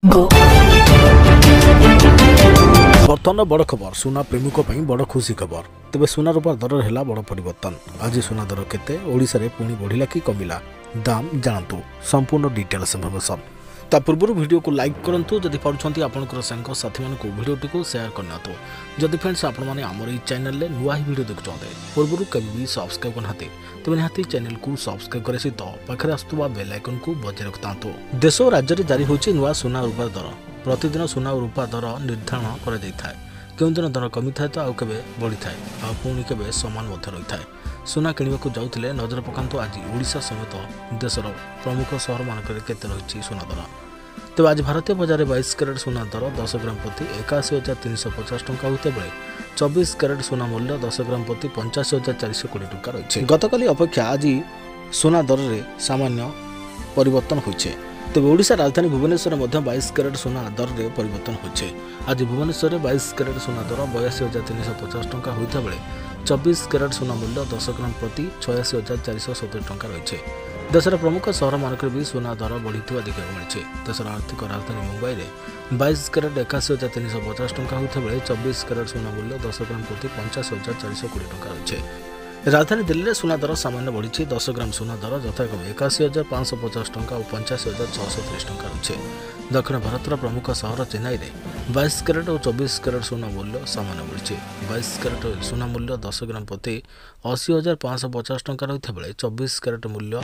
Go. बर्तमान बड़ खबर सुना प्रेमिक बड़ खुशी खबर तेज सुना रूपा दर है बड़ परिवर्तन आज सुना दर केते ओडिशा रे पुणी बढ़िला कि कमिला दाम जानतु संपूर्ण डिटेल्स इनफॉरमेशन ता पूर्व वीडियो को लाइक करंतु जदि पारुछंती आपनकर संग साथी मन को वीडियो को शेयर करनातो जदि फ्रेंड्स आपण माने हमर ई चैनल ले नुवा ही वीडियो देखुछंते पूर्व कभी भी सब्सक्राइब करनाते तबे निहाती चैनल को सब्सक्राइब करे सहित पाखरे आस्तुवा बेल आइकन को बजाय रखतांतो देश और राज्य रे जारी होछि नुवा सुना रूपा दर प्रतिदिन सुना और रूपा दर निर्धारण कर जाय केउं दिन दर कमी थाए तो आउ केबे बढ़ी थाए आ पुणी केबे समान मध्य रही थाए सुना किणवाक जाउथिले नजर पकांतु आज ओडिशा समेत देशर प्रमुख शहर मानकरे केते रहिछि सुना दर तेज आज भारतीय बजार में 22 कैरेट सुना दर 10 ग्राम प्रति 81,350 टंका होते बेले 24 कैरेट सुना मूल्य 10 ग्राम प्रति 85,420 टंका रही गतकाली अपेक्षा आज सुना दर में सामान्य परिवर्तन होइछे तेज ओडिशा राजधानी भुवनेश्वर में 22 कैरेट सुना दर में परिवर्तन होइछे आज भुवनेश्वर में 22 कैरेट सुना दर 82,350 टंका होता बेले 24 कैरेट सुना मूल्य 10 ग्राम प्रति 86,470 टंका रही देशर प्रमुख सहर मानक भी सुना दर बढ़ी देखा मिली देशर आर्थिक राजधानी मुंबई में 22 कैरेट 81,350 टंका होता बेले 24 कैरेट सुना मूल्य 10 ग्राम प्रति 85,420 टंका रही राजधानी दिल्ली में सुना दर सामान्य बढ़ी 10 ग्राम सुना दर यथाक्रमे 81,550 टंका और 85,630 टंका रही दक्षिण भारतर प्रमुख सहर चेन्नई में 22 कैरेट और 24 कैरेट सुना मूल्य सामान्य बढ़ी 22 कैरेट सुना मूल्य 10 ग्राम प्रति 80,550 टंका रही बेले 24 कैरेट मूल्य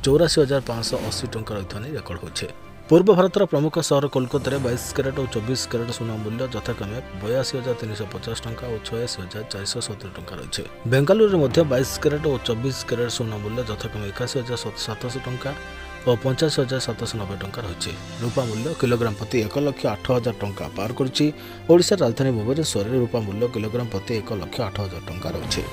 84,580 टंका रही रेकर्ड होइछे पूर्व भारतर प्रमुख सहर कोलकाता में 22 कैरेट और 24 कैरेट सुना मूल्य यथाक्रमे 82,350 टंका और 86,470 टंका रही बेंगालुरु में 22 कैरेट और 24 कैरेट सुना मूल्य यथाक्रमे 81,700 टंका और 85,790 टंका रही रूपा मूल्य किलोग्राम प्रति 1,08,000 टंका पार कर राजधानी भुवनेश्वर में रूपा मूल्य किलोग्राम प्रति 1,08,000 टंका रही।